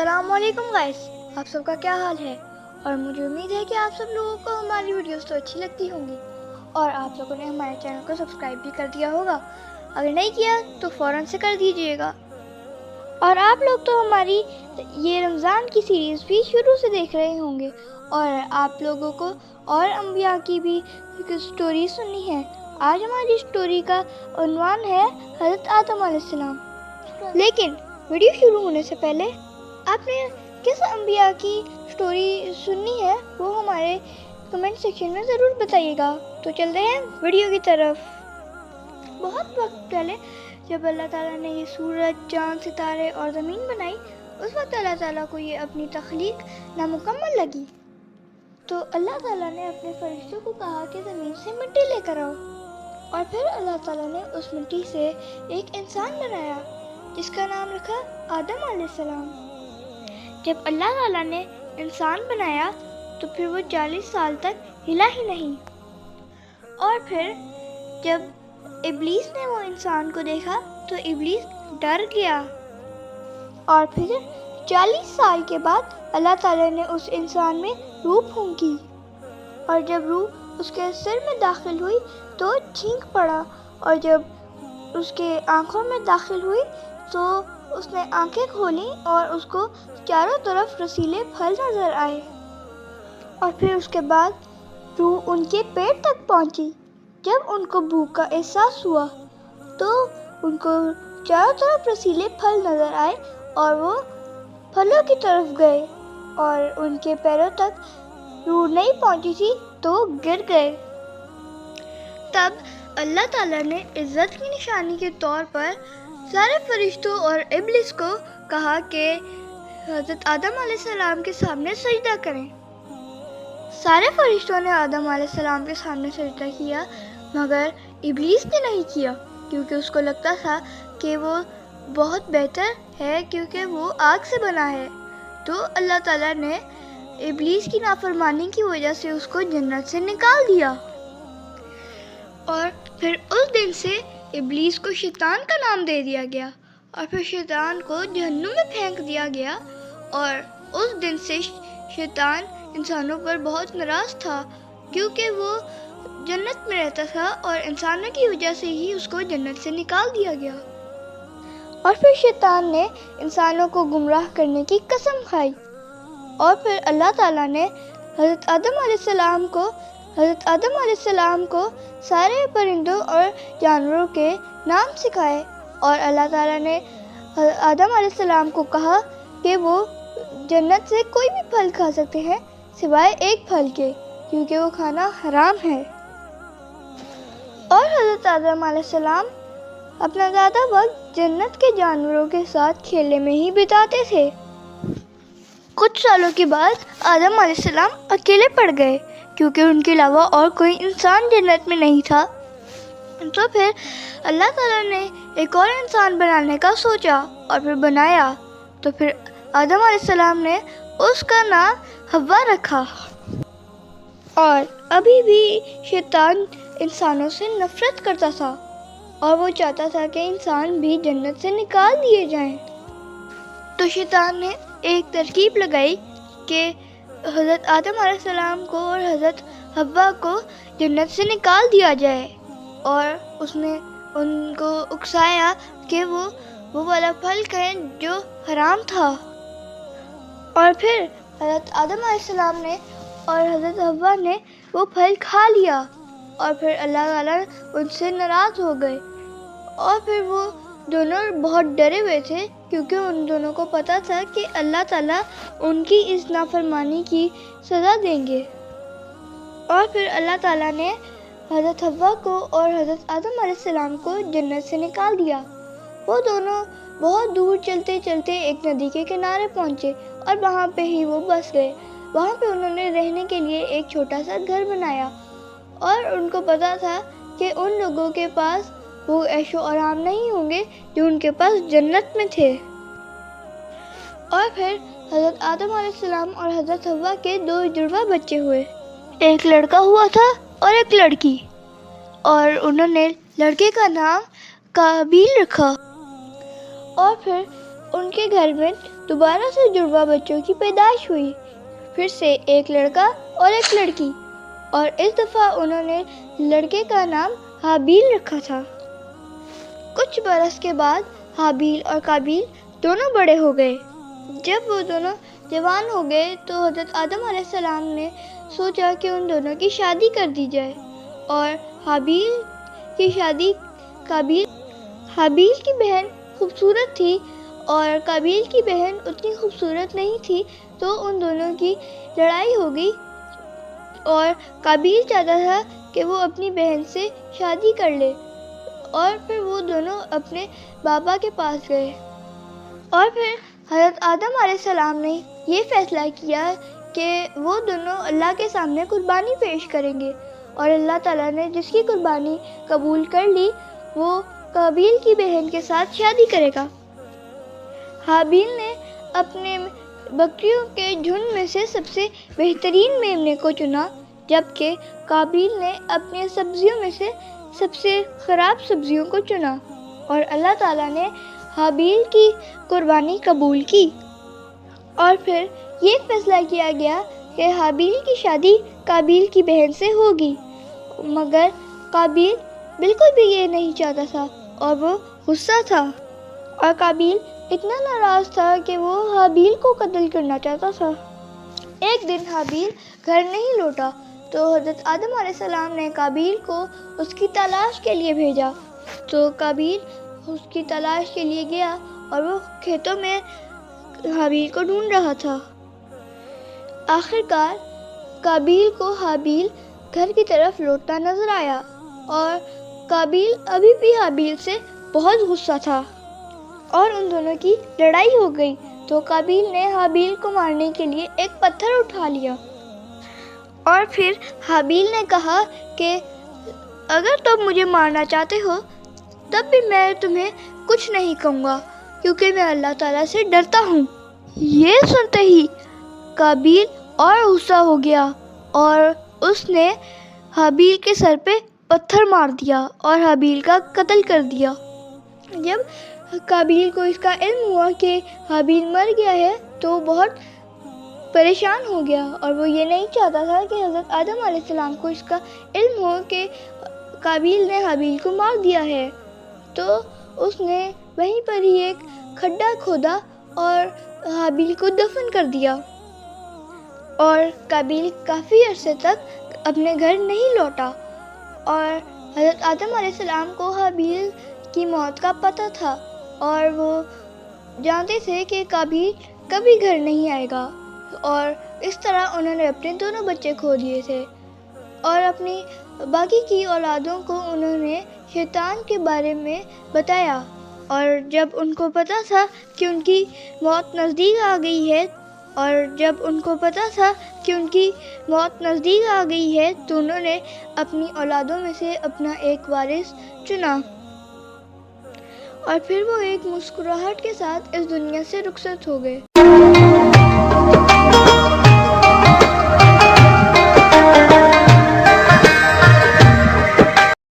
अस्सलाम वालेकुम गाइस, आप सबका क्या हाल है। और मुझे उम्मीद है कि आप सब लोगों को हमारी वीडियोस तो अच्छी लगती होंगी और आप लोगों ने हमारे चैनल को सब्सक्राइब भी कर दिया होगा। अगर नहीं किया तो फ़ौरन से कर दीजिएगा। और आप लोग तो हमारी ये रमज़ान की सीरीज़ भी शुरू से देख रहे होंगे और आप लोगों को और अंबिया की भी स्टोरी सुननी है। आज हमारी स्टोरी का उन्वान है हज़रत आदम अलैहिस्सलाम। लेकिन वीडियो शुरू होने से पहले आपने किस अंबिया की स्टोरी सुननी है वो हमारे कमेंट सेक्शन में ज़रूर बताइएगा। तो चलते हैं वीडियो की तरफ। बहुत वक्त पहले जब अल्लाह ताला ने ये सूरज, चाँद, सितारे और ज़मीन बनाई, उस वक्त अल्लाह ताला को ये अपनी तख्लीक नामुकम्मल लगी। तो अल्लाह ताला ने अपने फरिश्तों को कहा कि ज़मीन से मिट्टी लेकर आओ। और फिर अल्लाह ताला ने उस मिट्टी से एक इंसान बनाया जिसका नाम रखा आदम अलैहिस्सलाम। जब अल्लाह ताला ने इंसान बनाया तो फिर वो 40 साल तक हिला ही नहीं। और फिर जब इब्लीस ने वो इंसान को देखा तो इब्लीस डर गया। और फिर 40 साल के बाद अल्लाह ताला ने उस इंसान में रूह फूंकी और जब रूह उसके सिर में दाखिल हुई तो छींक पड़ा और जब उसके आँखों में दाखिल हुई तो उसने आंखें खोली और उसको चारों तरफ रसीले फल नजर आए। और फिर उसके बाद रूह उनके पेट तक पहुंची। जब उनको भूख का एहसास हुआ तो उनको चारों तरफ रसीले फल नजर आए और वो फलों की तरफ गए और उनके पैरों तक रूह नहीं पहुंची थी तो गिर गए। तब अल्लाह ताला ने इज्जत की निशानी के तौर पर सारे फरिश्तों और इब्लिस को कहा कि हज़रत आदम अलैहिस्सलाम के सामने सजदा करें। सारे फरिश्तों ने आदम अलैहिस्सलाम के सामने सजदा किया मगर इब्लिस ने नहीं किया क्योंकि उसको लगता था कि वो बहुत बेहतर है क्योंकि वो आग से बना है। तो अल्लाह ताला ने इब्लिस की नाफरमानी की वजह से उसको जन्नत से निकाल दिया। और फिर उस दिन से इब्लीस को शैतान का नाम दे दिया गया और फिर शैतान को जहन्नुम में फेंक दिया गया। और उस दिन से शैतान इंसानों पर बहुत नाराज़ था क्योंकि वो जन्नत में रहता था और इंसानों की वजह से ही उसको जन्नत से निकाल दिया गया। और फिर शैतान ने इंसानों को गुमराह करने की कसम खाई। और फिर अल्लाह ताला ने हज़रत आदम अलैहिस्सलाम को सारे परिंदों और जानवरों के नाम सिखाए। और अल्लाह ताला ने आदम अलैहिस्सलाम को कहा कि वो जन्नत से कोई भी फल खा सकते हैं सिवाय एक फल के क्योंकि वो खाना हराम है। और हज़रत आदम अलैहिस्सलाम अपना ज़्यादा वक्त जन्नत के जानवरों के साथ खेलने में ही बिताते थे। कुछ सालों के बाद आदम अलैहिस्सलाम अकेले पड़ गए क्योंकि उनके अलावा और कोई इंसान जन्नत में नहीं था। तो फिर अल्लाह ताला ने एक और इंसान बनाने का सोचा और फिर बनाया। तो फिर आदम अलैहिस्सलाम ने उसका नाम हव्वा रखा। और अभी भी शैतान इंसानों से नफरत करता था और वो चाहता था कि इंसान भी जन्नत से निकाल दिए जाएं। तो शैतान ने एक तरकीब लगाई कि हज़रत आदम अलैहिस्सलाम को और हज़रत हव्वा को जन्नत से निकाल दिया जाए। और उसने उनको उकसाया कि वो वाला फल खाएं जो हराम था। और फिर हज़रत आदम अलैहिस्सलाम ने और हज़रत हव्वा ने वो फल खा लिया और फिर अल्लाह ताला उनसे नाराज़ हो गए। और फिर वो दोनों बहुत डरे हुए थे क्योंकि उन दोनों को पता था कि अल्लाह ताला उनकी इस नाफरमानी की सज़ा देंगे। और फिर अल्लाह ताला ने हज़रत हव्वा को और हज़रत आदम अलैहिस्सलाम को जन्नत से निकाल दिया। वो दोनों बहुत दूर चलते चलते एक नदी के किनारे पहुँचे और वहाँ पे ही वो बस गए। वहाँ पे उन्होंने रहने के लिए एक छोटा सा घर बनाया और उनको पता था कि उन लोगों के पास वो ऐशो आराम नहीं होंगे जो उनके पास जन्नत में थे। और फिर हज़रत आदम अलैहिस्सलाम और हज़रत हव्वा के 2 जुड़वा बच्चे हुए। एक लड़का हुआ था और एक लड़की। और उन्होंने लड़के का नाम काबिल रखा। और फिर उनके घर में دوبارہ سے جڑواں بچوں کی پیدائش ہوئی، پھر سے ایک لڑکا اور ایک لڑکی، اور اس دفعہ انہوں نے لڑکے کا نام حابیل رکھا تھا۔ کچھ برس کے بعد حابیل اور قابیل دونوں بڑے ہو گئے۔ جب وہ دونوں جوان ہو گئے تو حضرت آدم علیہ السلام نے سوچا کہ ان دونوں کی شادی کر دی جائے، اور حابیل کی شادی حابیل کی بہن خوبصورت تھی اور قابیل کی بہن اتنی خوبصورت نہیں تھی، تو ان دونوں کی لڑائی ہو گئی، اور قابیل چاہتا تھا کہ وہ اپنی بہن سے شادی کر لے، اور پھر وہ دونوں اپنے بابا کے پاس گئے، اور پھر حضرت آدم علیہ السلام نے یہ فیصلہ کیا کہ وہ دونوں اللہ کے سامنے قربانی پیش کریں گے، اور اللہ تعالیٰ نے جس کی قربانی قبول کر لی وہ قابیل کی بہن کے ساتھ شادی کرے گا۔ حابیل نے اپنے بکریوں کے جھنڈ میں سے سب سے بہترین میمنے کو چنا، جبکہ قابیل نے اپنے سبزیوں میں سے سب سے خراب سبزیوں کو چنا، اور اللہ تعالیٰ نے حابیل کی قربانی قبول کی، اور پھر یہ فیصلہ کیا گیا کہ حابیل کی شادی قابیل کی بہن سے ہوگی، مگر قابیل بالکل بھی یہ نہیں چاہتا تھا، اور وہ غصہ تھا، اور قابیل اتنا ناراض تھا کہ وہ حابیل کو قتل کرنا چاہتا تھا۔ ایک دن حابیل گھر نہیں لوٹا تو حضرت آدم علیہ السلام نے قابیل کو اس کی تلاش کے لیے بھیجا، تو قابیل اس کی تلاش کے لیے گیا، اور وہ کھیتوں میں حابیل کو ڈھونڈ رہا تھا۔ آخر کار قابیل کو حابیل گھر کی طرف لوٹتا نظر آیا، اور قابیل ابھی بھی حابیل سے بہت غصہ تھا، اور ان دونوں کی لڑائی ہو گئی، تو قابیل نے حابیل کو مارنے کے لیے ایک پتھر اٹھا لیا، اور پھر حابیل نے کہا کہ اگر تم مجھے مارنا چاہتے ہو تب بھی میں تمہیں کچھ نہیں کہوں گا، کیونکہ میں اللہ تعالیٰ سے ڈرتا ہوں۔ یہ سنتے ہی قابیل اور غصہ ہو گیا، اور اس نے حابیل کے سر پہ پتھر مار دیا اور حابیل کا قتل کر دیا۔ جب قابیل کو اس کا علم ہوا کہ حابیل مر گیا ہے تو وہ بہت پریشان ہو گیا، اور وہ یہ نہیں چاہتا تھا کہ حضرت آدم علیہ السلام کو اس کا علم ہو کہ قابیل نے حابیل کو مار دیا ہے، تو اس نے وہیں پر ہی ایک کھڈا کھودا اور حابیل کو دفن کر دیا، اور قابیل کافی عرصے تک اپنے گھر نہیں لوٹا، اور حضرت آدم علیہ السلام کو حابیل کی موت کا پتہ تھا، اور وہ جانتے تھے کہ قابیل کبھی گھر نہیں آئے گا، اور اس طرح انہوں نے اپنے دونوں بچے کھو دیے تھے، اور اپنی باقی کی اولادوں کو انہوں نے شیطان کے بارے میں بتایا، اور جب ان کو پتہ تھا کہ ان کی موت نزدیک آ گئی ہے تو انہوں نے اپنی اولادوں میں سے اپنا ایک وارث چنا، اور پھر وہ ایک مسکراہٹ کے ساتھ اس دنیا سے رخصت ہو گئے۔